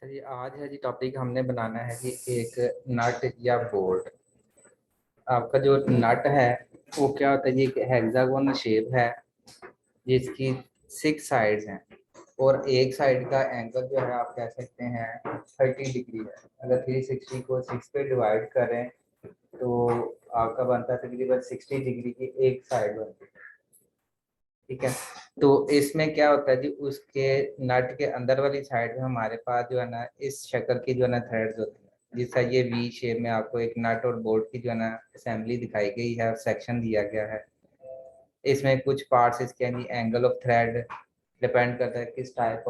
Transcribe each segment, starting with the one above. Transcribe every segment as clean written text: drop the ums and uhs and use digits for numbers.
अच्छा जी, आज है जी टॉपिक हमने बनाना है कि एक नट या बोल्ट। आपका जो नट है वो क्या होता है जी, एक हेक्सागोनल शेप है जिसकी 6 साइड्स हैं और एक साइड का एंगल जो है आप कह सकते हैं 30 डिग्री है। अगर 360 को 6 पे डिवाइड करें तो आपका बनता है तकरीबन 60 डिग्री की एक साइड बनती है। ठीक है, तो इसमें क्या होता है जी, उसके नट के अंदर वाली साइड में हमारे पास जो है ना इस शक्ल की जो है ना थ्रेड्स होती है। जिसका ये वी शेप में आपको एक नट और बोल्ट की जो है ना असेंबली दिखाई गई है और सेक्शन दिया गया है। इसमें कुछ पार्ट्स इसके एंगल ऑफ थ्रेड डिपेंड करता है किस टाइप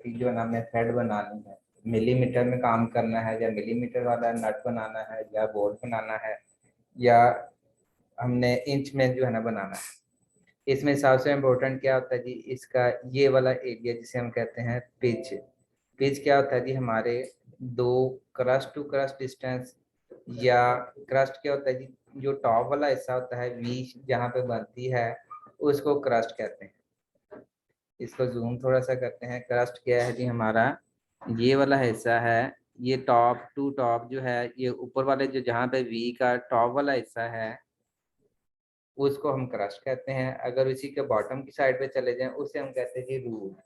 की जो है ना हमें थ्रेड बनानी है। मिलीमीटर में काम करना है या मिलीमीटर वाला नट बनाना है या बोल्ट बनाना है या हमने इंच में जो है ना बनाना है। इसमें सबसे इम्पोर्टेंट क्या होता है जी, इसका ये वाला एरिया जिसे हम कहते हैं पिच। पिच क्या होता है जी, हमारे दो क्रस्ट टू क्रस्ट डिस्टेंस या क्रस्ट क्या होता है जी, जो टॉप वाला हिस्सा होता है वी जहाँ पे बनती है उसको क्रस्ट कहते हैं। इसको जूम थोड़ा सा करते हैं। क्रस्ट क्या है जी, हमारा ये वाला हिस्सा है। ये टॉप टू टॉप जो है, ये ऊपर वाले जो जहाँ पे वी का टॉप वाला हिस्सा है उसको हम क्रस्ट कहते हैं। अगर उसी के बॉटम की साइड पे चले जाएं उसे हम कहते हैं जी रूट।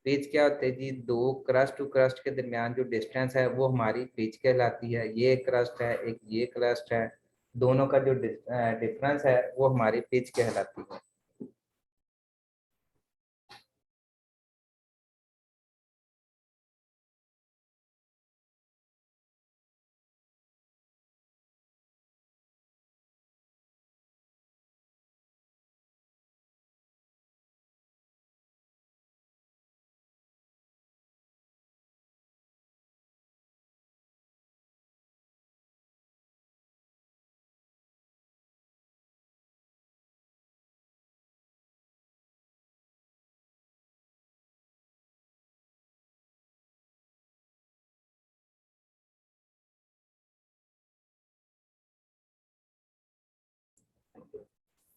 पिच क्या होते हैं जी, दो क्रस्ट टू क्रस्ट के दरमियान जो डिस्टेंस है वो हमारी पिच कहलाती है। ये एक क्रस्ट है, एक ये क्रस्ट है, दोनों का जो डिफरेंस है वो हमारी पिच कहलाती है।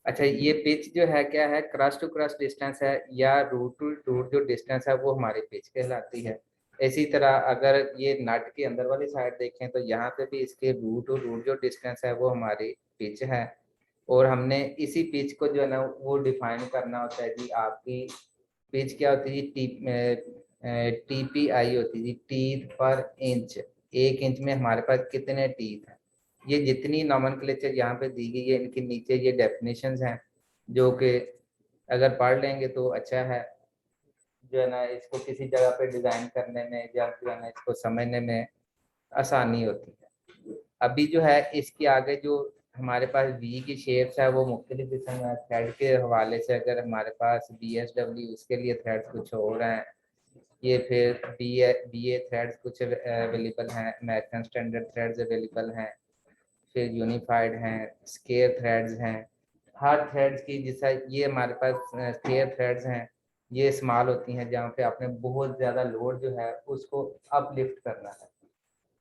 अच्छा, ये पिच जो है क्या है, क्रस्ट टू क्रस्ट डिस्टेंस है या रूट टू रूट जो डिस्टेंस है वो हमारी पिच कहलाती है। इसी तरह अगर ये नट के अंदर वाली साइड देखें तो यहाँ पे भी इसके रूट टू रूट जो डिस्टेंस है वो हमारी पिच है। और हमने इसी पिच को जो है ना वो डिफाइन करना होता है जी। आपकी पिच क्या होती है जी, TPI होती है जी, टीथ पर इंच। 1 इंच में हमारे पास कितने टीथ हैं। ये जितनी नॉमेनक्लेचर यहाँ पे दी गई है इनके नीचे ये डेफिनेशंस हैं जो कि अगर पढ़ लेंगे तो अच्छा है। जो है ना इसको किसी जगह पे डिजाइन करने में या जो है ना इसको समझने में आसानी होती है। अभी जो है इसके आगे जो हमारे पास वी की शेप्स है वो मुख्तलिफ किस्म है। थ्रेड के हवाले से अगर हमारे पास BSW उसके लिए थ्रेड्स कुछ और हैं। ये फिर बी ए थ्रेड्स कुछ अवेलेबल हैं, अमेरिकन स्टैंडर्ड थ्रेड्स अवेलेबल हैं, फिर यूनिफाइड हैं, स्केयर थ्रेड्स हैं। हर थ्रेड्स की जैसा ये हमारे पास स्केयर थ्रेड्स हैं, ये इस्तेमाल होती हैं जहाँ पे आपने बहुत ज़्यादा लोड जो है उसको अपलिफ्ट करना है।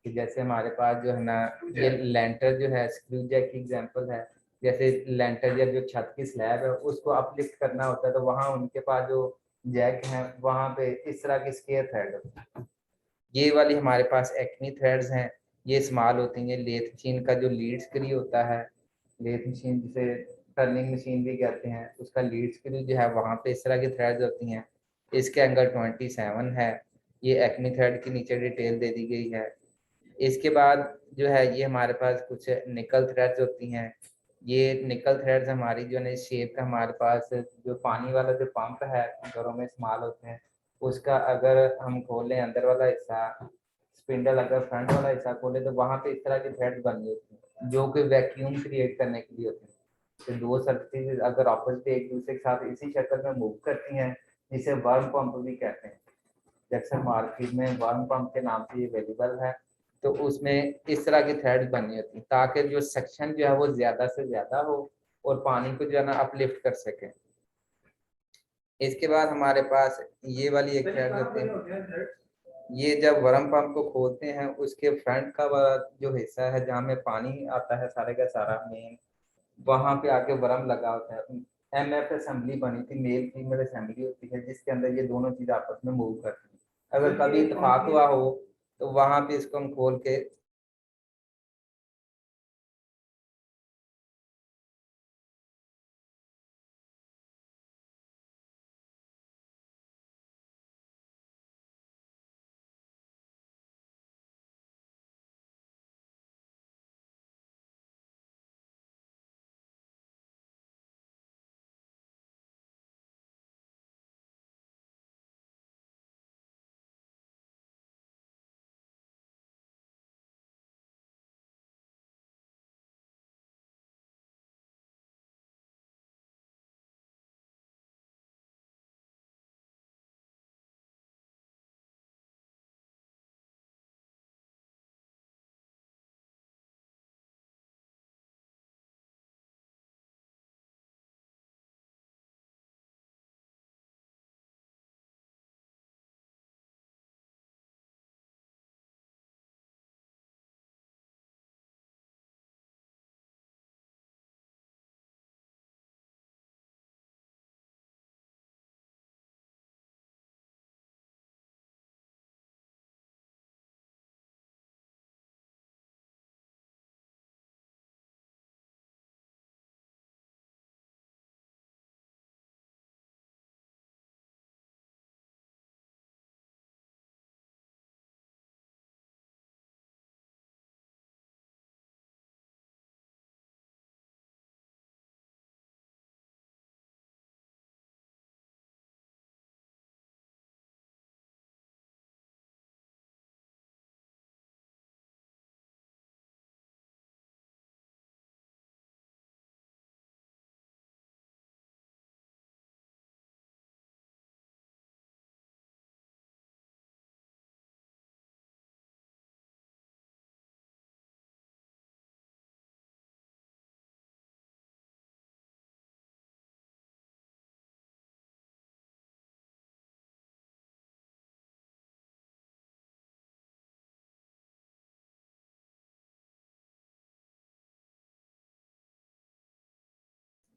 कि जैसे हमारे पास जो है ना ये लेंटर जो है स्क्रू जैक की एग्जांपल है। जैसे लेंटर या जो छत की स्लैब है उसको अपलिफ्ट करना होता है तो वहाँ उनके पास जो जैक है वहाँ पे इस तरह की स्केयर थ्रेड होती है। ये वाली हमारे पास एक्नी थ्रेड्स हैं, ये इस्तेमाल होती हैं लेथ मशीन का जो लीड स्क्रू होता है। लेथ मशीन जिसे टर्निंग मशीन भी कहते हैं, उसका लीड स्क्रू जो है वहाँ पे इस तरह की थ्रेड्स होती हैं। इसके एंगल 27 है। ये एक्नी थ्रेड की नीचे डिटेल दे दी गई है। इसके बाद जो है ये हमारे पास कुछ निकल थ्रेड्स होती हैं। ये निकल थ्रेड्स हमारी जो है ना शेप का हमारे पास जो पानी वाला जो पंप है घरों में इस्तेमाल होते हैं उसका अगर हम खोलें अंदर वाला हिस्सा, स्पिंडल अगर फ्रंट वाला हिस्सा खोले तो वहाँ पे इस तरह की थ्रेड्स बनी होती हैं जो कि वैक्यूम क्रिएट करने के लिए होती हैं। तो दो सर्फेसेस अगर ऑपोजिट एक दूसरे के साथ इसी शक्ल में मूव करती हैं जिसे वर्म पंप भी कहते हैं। जैक्सन मार्केट में वार्म पंप के नाम से ये अवेलेबल है। तो उसमें इस तरह की थ्रेड बनी होती है ताकि जो सेक्शन जो है वो ज्यादा से ज्यादा हो और पानी को जो है ना अपलिफ्ट कर सके। इसके बाद हमारे पास ये वाली एक थ्रेड होती है। ये जब वर्म पंप को खोलते हैं उसके फ्रंट का वाला जो हिस्सा है जहाँ में पानी आता है सारे का सारा मेन, वहां पे आके वर्म लगा होता है। MF असेंबली बनी थी, मेल फीमेल असेंबली होती है जिसके अंदर ये दोनों चीज आपस में मूव करती है। अगर कभी इत्तेफाक हुआ हो तो वहां पे इसको हम खोल के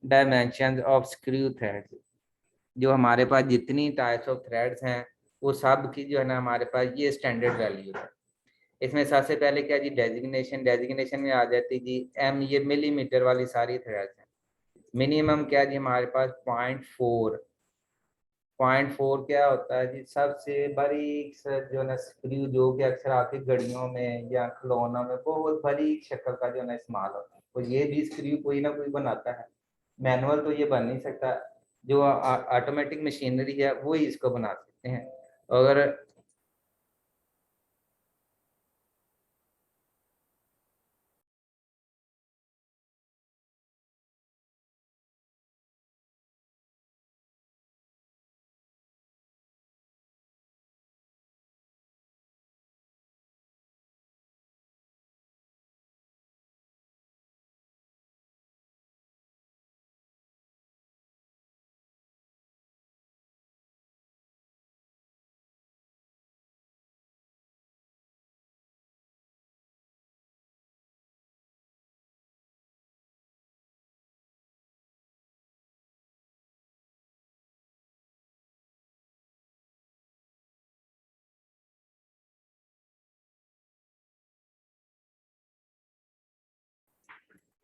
डायमेंशन ऑफ स्क्रू थ्रेड, जो हमारे पास जितनी टाइप्स ऑफ थ्रेड्स हैं वो सब की जो है ना हमारे पास ये स्टैंडर्ड वैल्यू है। इसमें सबसे पहले क्या जी डेजिग्नेशन में आ जाती जी एम, ये मिलीमीटर वाली सारी थ्रेड्स हैं। मिनिमम क्या जी हमारे पास 0.4, 0.4 क्या होता है जी सबसे बारीक सा जो है ना स्क्रू, जो कि अक्सर आपकी घड़ियों में या खिलौनों में बहुत बारीक शक्ल का जो है ना इस्तेमाल होता है, तो ये भी स्क्रू कोई ना कोई बनाता है, मैनुअल तो ये बन नहीं सकता। जो ऑटोमेटिक मशीनरी है वो ही इसको बना सकते हैं। अगर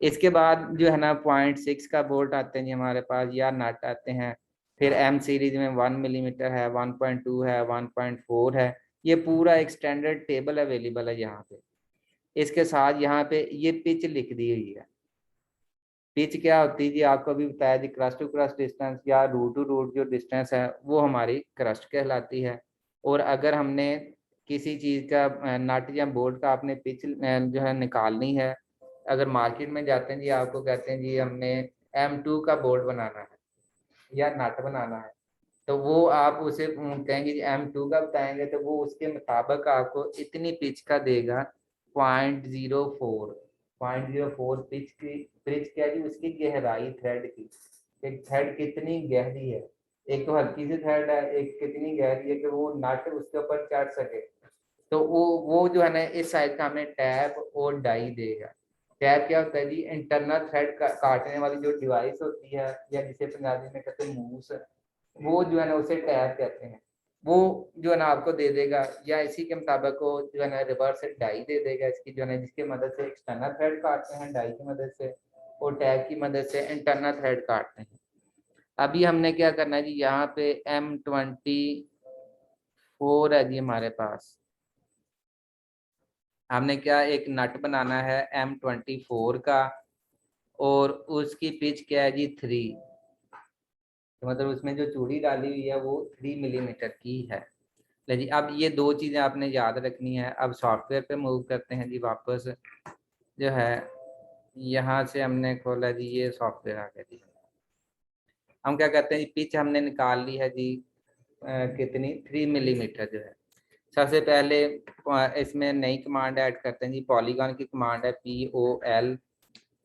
इसके बाद जो है ना 0.6 का बोल्ट आते हैं जी हमारे पास, या नट आते हैं। फिर एम सीरीज में 1 मिलीमीटर है, 1.2 है, 1.4 है। ये पूरा एक स्टैंडर्ड टेबल अवेलेबल है यहाँ पे। इसके साथ यहाँ पे ये पिच लिख दी हुई है। पिच क्या होती है जी, आपको अभी बताया जी, क्रस्ट टू क्रस्ट डिस्टेंस या रूट टू रूट जो डिस्टेंस है वो हमारी क्रस्ट कहलाती है। और अगर हमने किसी चीज़ का नट या बोल्ट का आपने पिच जो है निकालनी है, अगर मार्केट में जाते हैं जी, आपको कहते हैं जी हमने M2 का बोल्ट बनाना है या नट बनाना है, तो वो आप उसे कहेंगे जी M2 का बताएंगे तो वो उसके मुताबिक आपको इतनी पिच का देगा। 0.04, 0.04 पिच क्या जी उसकी गहराई थ्रेड की, एक थ्रेड कितनी गहरी है। एक तो हल्की सी थ्रेड है, एक कितनी गहरी है कि वो नट उसके ऊपर चढ़ सके। तो वो जो है ना इस साइड का हमें टैप और डाई देगा। टैप क्या होता है जी, इंटरनल थ्रेड काटने वाली जो डिवाइस होती है, या जिसे पंजाबी में कहते हैं मूस, वो जो है ना उसे टैप कहते हैं। वो जो है ना आपको दे देगा, या इसी के मुताबिक वो जो है ना रिवर्स डाई दे देगा इसकी जो है ना, जिसकी मदद से एक्सटर्नल थ्रेड काटते हैं डाई की मदद से, और टैग की मदद से इंटरनल थ्रेड काटते हैं। अभी हमने क्या करना है जी, यहाँ पे M24 है जी हमारे पास। हमने क्या एक नट बनाना है M24 का, और उसकी पिच क्या है जी 3, तो मतलब उसमें जो चूड़ी डाली हुई है वो 3 मिलीमीटर की है। जी अब ये दो चीज़ें आपने याद रखनी है। अब सॉफ्टवेयर पे मूव करते हैं जी वापस, जो है यहाँ से हमने खोला जी, ये सॉफ्टवेयर आ गया जी। हम क्या करते हैं जी, पिच हमने निकाल ली है जी कितनी 3 मिलीमीटर जो है। सबसे पहले इसमें नई कमांड ऐड करते हैं जी, पॉलीगॉन की कमांड है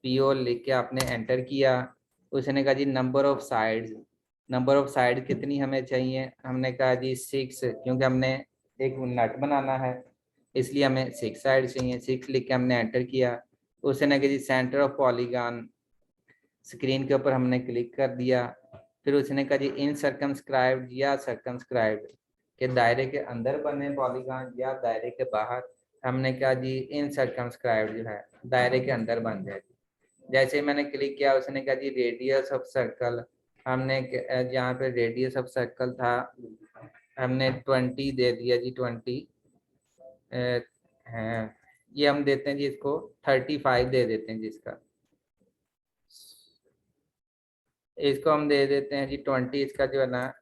PO लिख के आपने एंटर किया। उसने कहा जी number of sides, number of side कितनी हमें चाहिए, हमने कहा जी 6, क्योंकि हमने एक नट बनाना है इसलिए हमें 6 साइड चाहिए। 6 लिख के हमने एंटर किया। उसने कहा जी सेंटर ऑफ पॉलीगॉन, स्क्रीन के ऊपर हमने क्लिक कर दिया। फिर उसने कहा जी इन सर्कमस्क्राइब्ड या सर्कमस्क्राइब्ड, के दायरे के अंदर बने पॉलीगॉन या दायरे के बाहर। हमने कहा जी इन सर्कमस्क्राइब्ड जो है दायरे के अंदर बन जाए। जैसे मैंने क्लिक किया उसने कहा जी रेडियस ऑफ सर्कल, हमने जहाँ पे रेडियस ऑफ सर्कल था हमने 20 दे दिया जी 20 है। ये हम देते हैं जी इसको 35 दे देते हैं जिसका, इसको हम दे देते हैं जी 20, इसका जो है ना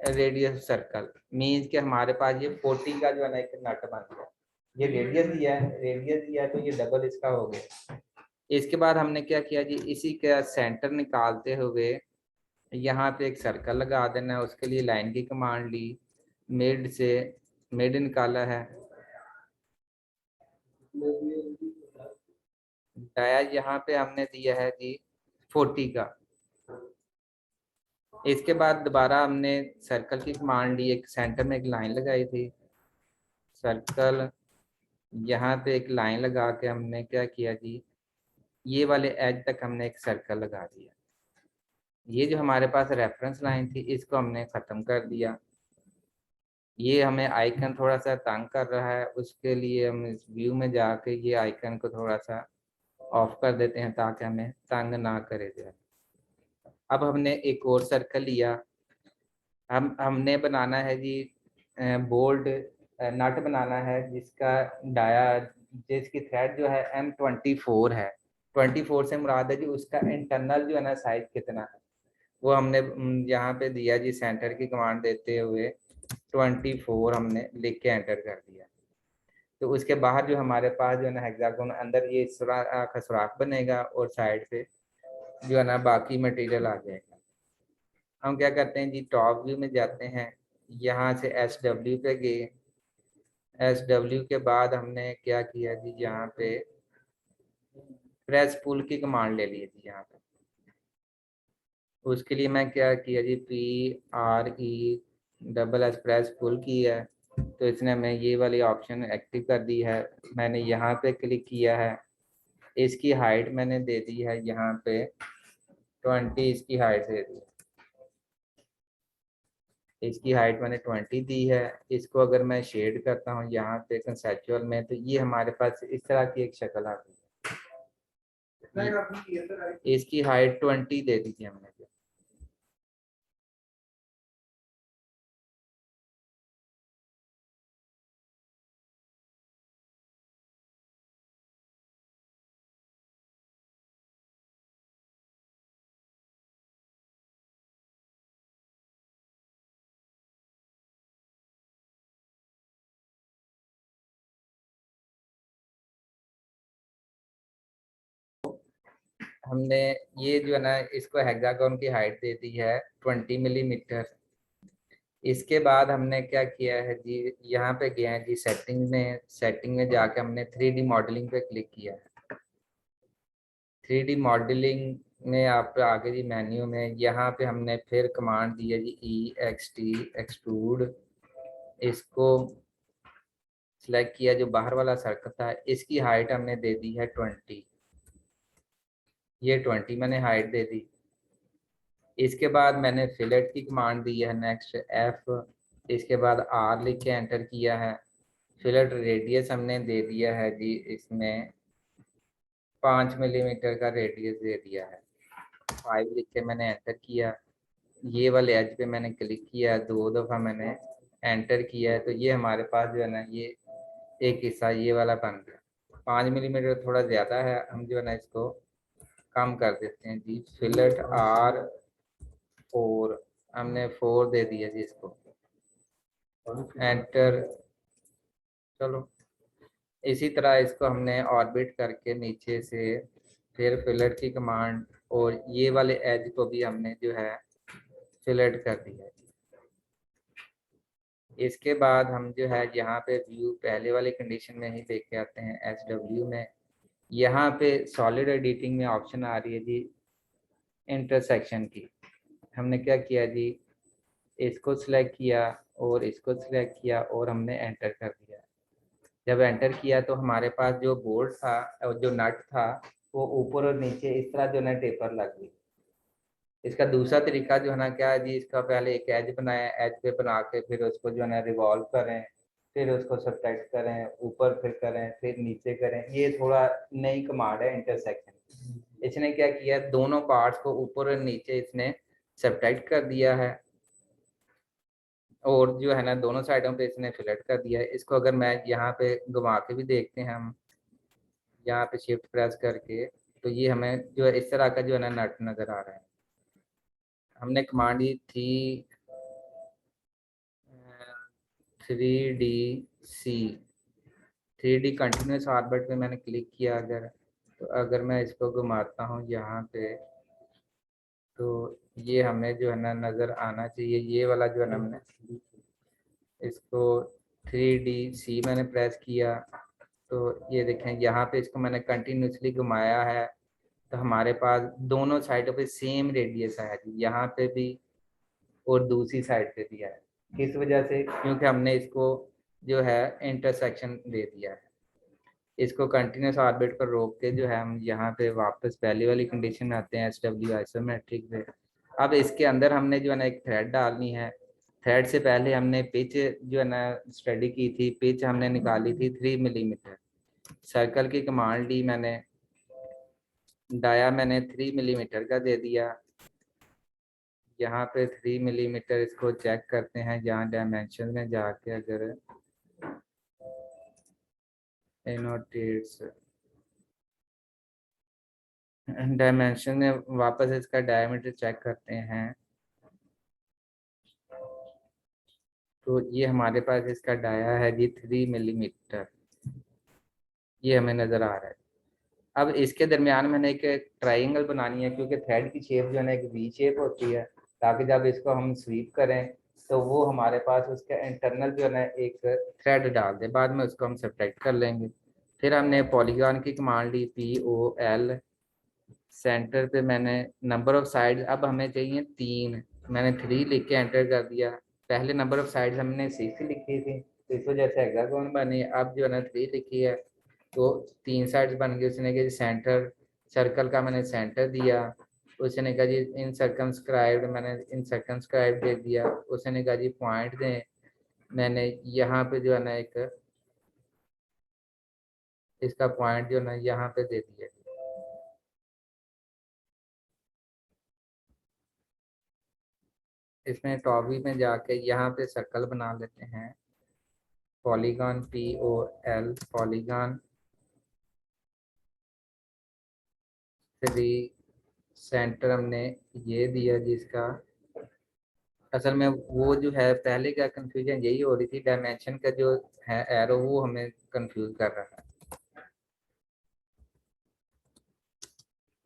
रेडियस सर्कल मीन्स कि हमारे पास ये 40 का जो है ना एक नट बन गया। ये रेडियस दिया है, रेडियस दिया है तो ये डबल इसका हो गया। इसके बाद हमने क्या किया जी, इसी का सेंटर निकालते हुए यहाँ पे एक सर्कल लगा देना है। उसके लिए लाइन की कमांड ली, मिड से मिड निकाला है, डाया यहाँ पे हमने दिया है जी 40 का। इसके बाद दोबारा हमने सर्कल की कमांड ली, एक सेंटर में एक लाइन लगाई थी, सर्कल यहाँ पे एक लाइन लगा के हमने क्या किया जी, ये वाले एज तक हमने एक सर्कल लगा दिया। ये जो हमारे पास रेफरेंस लाइन थी इसको हमने ख़त्म कर दिया। ये हमें आइकन थोड़ा सा तंग कर रहा है, उसके लिए हम इस व्यू में जाके ये आइकन को थोड़ा सा ऑफ कर देते हैं ताकि हमें तंग ना करे जाए। अब हमने एक और सर्कल लिया, हमने बनाना है जी बोल्ड नट बनाना है जिसका डाया, जिसकी थ्रेड जो है M24 है। 24 से मुराद है जी उसका इंटरनल जो है ना साइज कितना है, वो हमने यहाँ पे दिया जी सेंटर की कमांड देते हुए 24 हमने लिख के एंटर कर दिया। तो उसके बाहर जो हमारे पास जो है ना हेक्सागोन अंदर ये सुराख सुराख बनेगा और साइड पे जो है ना बाकी मटेरियल आ जाएगा। हम क्या करते हैं जी, टॉप व्यू में जाते हैं, यहाँ से SW पे गए। SW के बाद हमने क्या किया जी, यहाँ पे प्रेस पुल की कमांड ले ली थी यहाँ पे। उसके लिए मैं क्या किया जी, PRESS प्रेस पुल की है, तो इसने हमें ये वाली ऑप्शन एक्टिव कर दी है। मैंने यहाँ पे क्लिक किया है, इसकी हाइट मैंने दे दी है यहाँ पे 20, इसकी हाइट दे दी है, इसकी हाइट मैंने 20 दी है। इसको अगर मैं शेड करता हूँ यहाँ पे कंसेप्चुअल में, तो ये हमारे पास इस तरह की एक शक्ल आती है। इसकी हाइट 20 दे दी थी हमने। हमने ये जो है ना इसको हेक्सागोन की हाइट दे दी है 20 मिलीमीटर। इसके बाद हमने क्या किया है जी, यहाँ पे गए हैं जी सेटिंग में जाके हमने 3D मॉडलिंग पे क्लिक किया है। 3D मॉडलिंग में आप आगे जी मेन्यू में यहाँ पे हमने फिर कमांड दी है जी EXT एक्सट्रूड। इसको सिलेक्ट किया, जो बाहर वाला सर्कल था इसकी हाइट हमने दे दी है 20, ये 20 मैंने हाइट दे दी। इसके बाद मैंने फिलेट की कमांड दी है नेक्स्ट F। इसके बाद आर लिख के एंटर किया है। फिलेट रेडियस हमने दे दिया है जी, इसमें 5 मिलीमीटर का रेडियस दे दिया है। 5 लिख के मैंने एंटर किया। ये वाले एज पे मैंने क्लिक किया, 2 दफ़ा मैंने एंटर किया है, तो ये हमारे पास जो है ना ये एक हिस्सा ये वाला बन गया। 5 मिलीमीटर थोड़ा ज़्यादा है, हम जो है ना इसको कम कर देते हैं जी। फिलेट R4 हमने 4 दे दिया जी इसको, एंटर। चलो इसी तरह इसको हमने ऑर्बिट करके नीचे से फिर फिलेट की कमांड और ये वाले एज को भी हमने जो है फिलेट कर दिया है। इसके बाद हम जो है यहाँ पे व्यू पहले वाली कंडीशन में ही देख के आते हैं। SW में यहाँ पे सॉलिड एडिटिंग में ऑप्शन आ रही है जी इंटरसेक्शन की। हमने क्या किया जी, इसको सिलेक्ट किया और इसको सिलेक्ट किया और हमने एंटर कर दिया। जब एंटर किया तो हमारे पास जो बोल्ट था और जो नट था वो ऊपर और नीचे इस तरह जो है टेपर लग गई। इसका दूसरा तरीका जो है ना क्या है जी, इसका पहले एक एज बनाया, एज पे बना के फिर उसको जो है ना रिवॉल्व करें, फिर उसको सब्ट्रैक्ट करें, ऊपर फिर करें, फिर नीचे करें। ये थोड़ा नई कमांड है इंटरसेक्शन। इसने क्या किया, दोनों पार्ट्स को ऊपर और नीचे इसने सब्ट्रैक्ट कर दिया है और जो है ना दोनों साइडों पे इसने फिलेट कर दिया है। इसको अगर मैं यहाँ पे घुमा के भी देखते हैं हम, यहाँ पे शिफ्ट प्रेस करके, तो ये हमें जो है इस तरह का जो है ना नट नज़र आ रहा है। हमने कमांड दी थी 3DC 3D कंटिन्यूस ऑर्बिट पे मैंने क्लिक किया अगर, तो अगर मैं इसको घुमाता हूँ यहाँ पे, तो ये हमें जो है ना नज़र आना चाहिए। ये वाला जो है ना, हमने इसको 3DC मैंने प्रेस किया तो ये देखें यहाँ पे इसको मैंने कंटिन्यूसली घुमाया है, तो हमारे पास दोनों साइडों पे सेम रेडियस है जी, यहाँ पे भी और दूसरी साइड पे भी है। किस वजह से? क्योंकि हमने इसको जो है इंटरसेक्शन दे दिया है। इसको कंटिन्यूस ऑर्बिट पर रोक के जो है हम यहाँ पे वापस पहली वाली कंडीशन में आते हैं, SW आइसोमेट्रिक पे। अब इसके अंदर हमने जो है ना एक थ्रेड डालनी है। थ्रेड से पहले हमने पिच जो है ना स्टडी की थी, पिच हमने निकाली थी 3 मिलीमीटर। सर्कल की कमांड ली मैंने, डाया मैंने 3 मिलीमीटर का दे दिया। यहाँ पे 3 मिलीमीटर इसको चेक करते हैं, जहाँ डायमेंशन में जाके अगर एनोटेट्स डायमेंशन में वापस इसका डायमीटर चेक करते हैं, तो ये हमारे पास इसका डाया है जी 3 मिलीमीटर, ये हमें नज़र आ रहा है। अब इसके दरमियान मैंने एक ट्राइंगल बनानी है, क्योंकि थ्रेड की शेप जो है ना एक वी शेप होती है, ताकि जब इसको हम स्वीप करें तो वो हमारे पास उसका इंटरनल जो है ना एक थ्रेड डाल दे, बाद में उसको हम सब्ट्रैक्ट कर लेंगे। फिर हमने पॉलीगॉन की कमांड ली POL, सेंटर पे मैंने नंबर ऑफ साइड अब हमें चाहिए 3, मैंने 3 लिख के एंटर कर दिया। पहले नंबर ऑफ साइड हमने 6 लिखी थी, तो इस वजह से हेक्सागोन बनी। अब जो है ना 3 लिखी है तो 3 साइड्स बन गई। उसने कहा जी सेंटर, सर्कल का मैंने सेंटर दिया। उसने कहा जी इन सर्कमस्क्राइब्ड, मैंने इन सर्कमस्क्राइब्ड दे दिया। उसने कहा जी पॉइंट दें, मैंने यहाँ पे जो है ना एक इसका पॉइंट जो है ना यहाँ पे दे दिया। इसमें टॉपी में जाके यहाँ पे सर्कल बना लेते हैं, पॉलीगॉन POL, पॉलीगॉन 3, सेंटर हमने ये दिया जिसका असल में वो जो है पहले क्या कंफ्यूजन यही हो रही थी, डायमेंशन का जो है एरो वो हमें कंफ्यूज कर रहा है।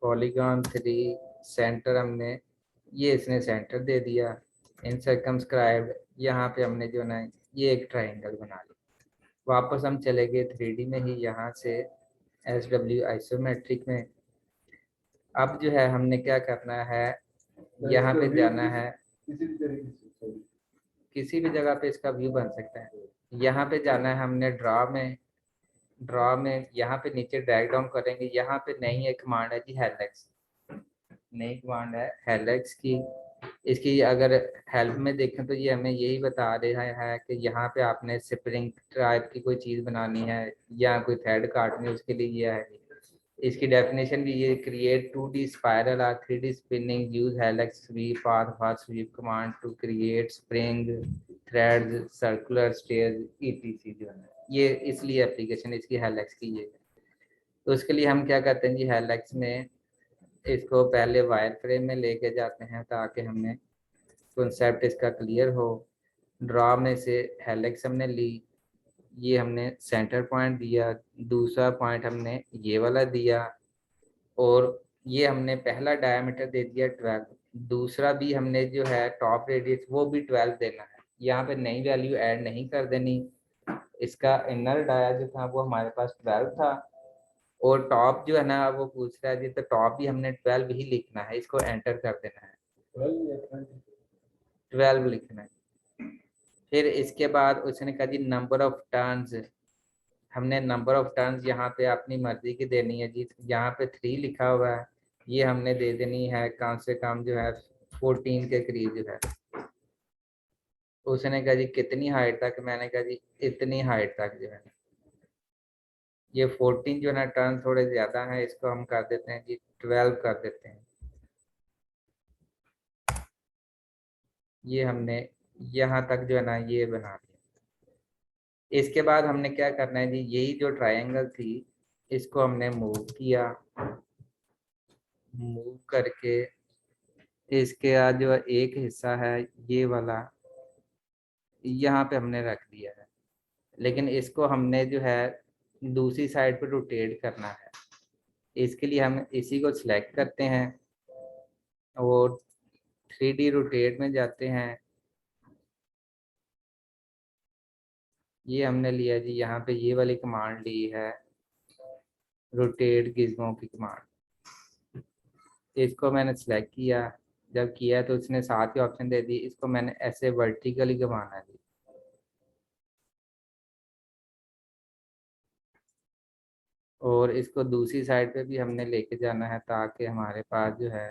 पॉलीगॉन 3, सेंटर हमने ये इसने सेंटर दे दिया। इन सर्कमस्क्राइब्ड, यहाँ पे हमने जो ना ये एक ट्राइंगल बना लिया। वापस हम चले गए 3D में ही, यहाँ से SW आइसोमेट्रिक में। अब जो है हमने क्या करना है, यहाँ पे जाना है, किसी भी जगह पे इसका व्यू बन सकता है। यहाँ पे जाना है हमने ड्रा में यहाँ पे नीचे ड्रैग डाउन करेंगे। यहाँ पे नई एक कमांड है जी हेलेक्स, नई कमांड है हेलेक्स की। इसकी अगर हेल्प में देखें तो ये हमें यही बता रहा है कि यहाँ पे आपने स्प्रिंग टाइप की कोई चीज़ बनानी है या कोई थ्रेड काटनी है, उसके लिए ये है। इसकी डेफिनेशन भी ये, क्रिएट 2D स्पाइरल और 3D spinning, use helix sweep path for sweep command to create spring threads circular stairs ETC. जो है ये इसलिए एप्लीकेशन इसकी हेलिक्स की ये है। तो उसके लिए हम क्या करते हैं जी, हेलिक्स में इसको पहले वायर फ्रेम में लेके जाते हैं ताकि हमें कॉन्सेप्ट इसका क्लियर हो। ड्रा में से हेलिक्स हमने ली, ये हमने सेंटर पॉइंट दिया, दूसरा पॉइंट हमने ये वाला दिया, और ये हमने पहला डायमीटर दे दिया 12, दूसरा भी हमने जो है टॉप रेडियस वो भी 12 देना है। यहाँ पे नई वैल्यू ऐड नहीं कर देनी। इसका इनर डाया जो था वो हमारे पास 12 था, और टॉप जो है ना वो पूछ रहा है जी, तो टॉप भी हमने 12 ही लिखना है, इसको एंटर कर देना है, 12 लिखना है। फिर इसके बाद उसने कहा जी नंबर ऑफ टर्न्स, हमने नंबर ऑफ टर्न्स यहाँ पे अपनी मर्जी की देनी है जी। यहाँ पे 3 लिखा हुआ है, ये हमने दे देनी है कम से कम जो है 14 के करीब जो है। उसने कहा जी कितनी हाइट तक, मैंने कहा जी इतनी हाइट तक जो है। ये 14 जो है ना टर्न थोड़े ज्यादा है, इसको हम कर देते हैं जी 12 कर देते हैं। ये हमने यहाँ तक जो है ना ये बना दिया। इसके बाद हमने क्या करना है जी, यही जो ट्रायंगल थी इसको हमने मूव किया, मूव करके इसके आज जो एक हिस्सा है ये वाला यहाँ पे हमने रख दिया है, लेकिन इसको हमने जो है दूसरी साइड पे रोटेट करना है। इसके लिए हम इसी को सिलेक्ट करते हैं और 3D रोटेट में जाते हैं। ये हमने लिया जी, यहाँ पे ये वाली कमांड ली है, रोटेट गिज्मो की कमांड। इसको मैंने सिलेक्ट किया, जब किया तो उसने साथ ही ऑप्शन दे दी, इसको मैंने ऐसे वर्टिकली घुमाना है। और इसको दूसरी साइड पे भी हमने लेके जाना है ताकि हमारे पास जो है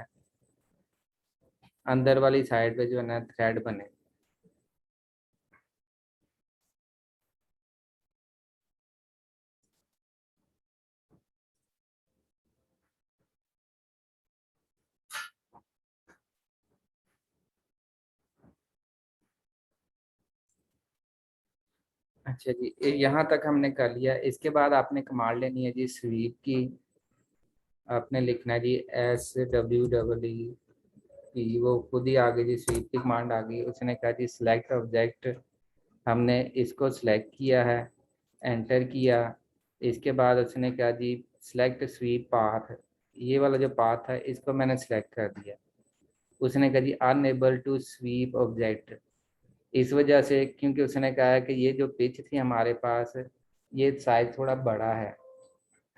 अंदर वाली साइड पे जो है ना थ्रेड बने। अच्छा जी, यहाँ तक हमने कर लिया। इसके बाद आपने कमांड लेनी है जी स्वीप की। आपने लिखना है जी SWEEP, वो खुद ही आ गई जी, स्वीप की कमांड आ गई। उसने कहा जी सिलेक्ट ऑब्जेक्ट, हमने इसको सिलेक्ट किया है, एंटर किया। इसके बाद उसने कहा जी सिलेक्ट स्वीप पाथ, ये वाला जो पाथ है इसको मैंने सिलेक्ट कर दिया। उसने कहा जी अनएबल टू स्वीप ऑब्जेक्ट, इस वजह से क्योंकि उसने कहा है कि ये जो पिच थी हमारे पास ये साइज थोड़ा बड़ा है।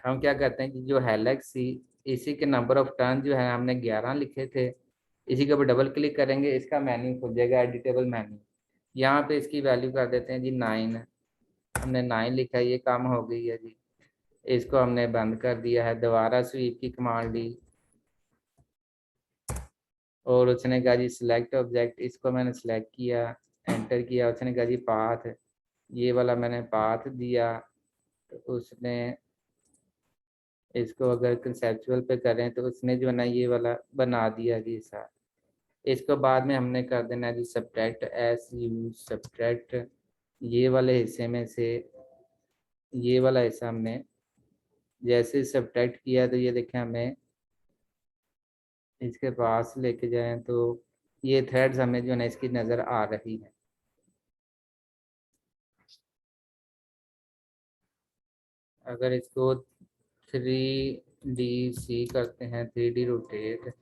हम क्या करते हैं कि जो हेलेक्स थी इसी के नंबर ऑफ टर्न जो है हमने 11 लिखे थे, इसी के ऊपर डबल क्लिक करेंगे इसका मेन्यू खुल जाएगा, एडिटेबल मेन्यू। यहाँ पे इसकी वैल्यू कर देते हैं जी 9, हमने 9 लिखा है, ये काम हो गई है जी। इसको हमने बंद कर दिया है, दोबारा स्वीप की कमांड ली और उसने कहा जी सिलेक्ट ऑब्जेक्ट, इसको मैंने सिलेक्ट किया, एंटर किया। उसने कहा जी पाथ, ये वाला मैंने पाथ दिया। तो उसने इसको अगर कंसेप्चुअल पे करें तो उसने जो है ना ये वाला बना दिया जी सा। इसको बाद में हमने कर देना जी सब्ट्रैक्ट, एस यू सब्ट्रैक्ट, ये वाले हिस्से में से ये वाला हिस्सा हमने जैसे सब्ट्रैक्ट किया तो ये देखें हमें इसके पास लेके जाएं तो ये थ्रेड्स हमें जो है ना इसकी नज़र आ रही है। अगर इसको 3DC करते हैं, 3D रोटेट,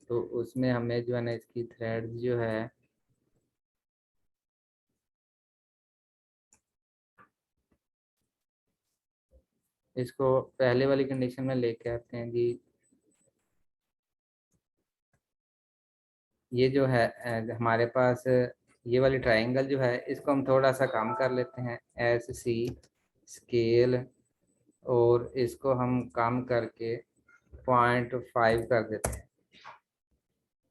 तो उसमें हमें जो है ना इसकी थ्रेड जो है इसको पहले वाली कंडीशन में लेके आते हैं जी। ये जो है हमारे पास ये वाली ट्रायंगल जो है इसको हम थोड़ा सा कम कर लेते हैं, SC स्केल, और इसको हम कम करके 0.5 कर देते हैं।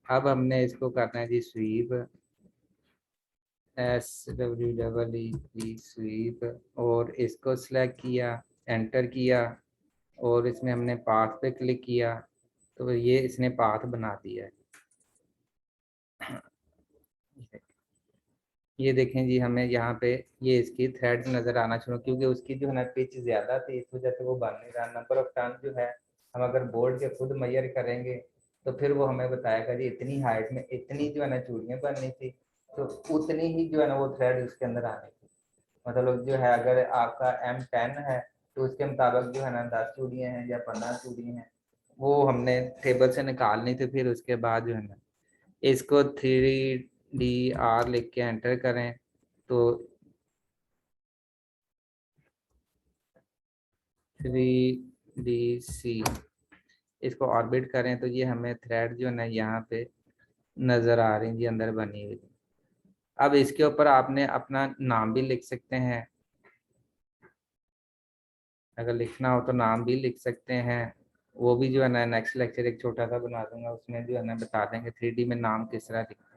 अब हमने इसको करना है जी स्वीप, SWEEP स्वीप, और इसको सिलेक्ट किया, एंटर किया, और इसमें हमने पाथ पे क्लिक किया तो ये इसने पाथ बना दिया है। ये देखें जी, हमें यहाँ पे ये इसकी थ्रेड नज़र आना शुरू, क्योंकि उसकी जो है ना पिच ज़्यादा थी, इस वजह से वो बन नहीं रहा। नंबर ऑफ टर्न जो है हम अगर बोर्ड के खुद मेजर करेंगे तो फिर वो हमें बताएगा जी इतनी हाइट में इतनी जो है ना चूड़ियाँ बननी थी, तो उतनी ही जो है ना वो थ्रेड उसके अंदर आनी थी। मतलब जो है अगर आपका M10 है तो उसके मुताबिक जो है ना 10 चूड़ियाँ हैं या 15 चूड़ियाँ हैं, वो हमने टेबल से निकालनी थी। फिर उसके बाद जो है ना इसको 3DR लिख के एंटर करें तो 3DC इसको ऑर्बिट करें तो ये हमें थ्रेड जो है ना यहाँ पे नज़र आ रही है जी अंदर बनी हुई। अब इसके ऊपर आपने अपना नाम भी लिख सकते हैं, अगर लिखना हो तो नाम भी लिख सकते हैं। वो भी जो है ना नेक्स्ट लेक्चर एक छोटा सा बना दूंगा, उसमें जो है ना बता देंगे 3D में नाम किस तरह लिखना है।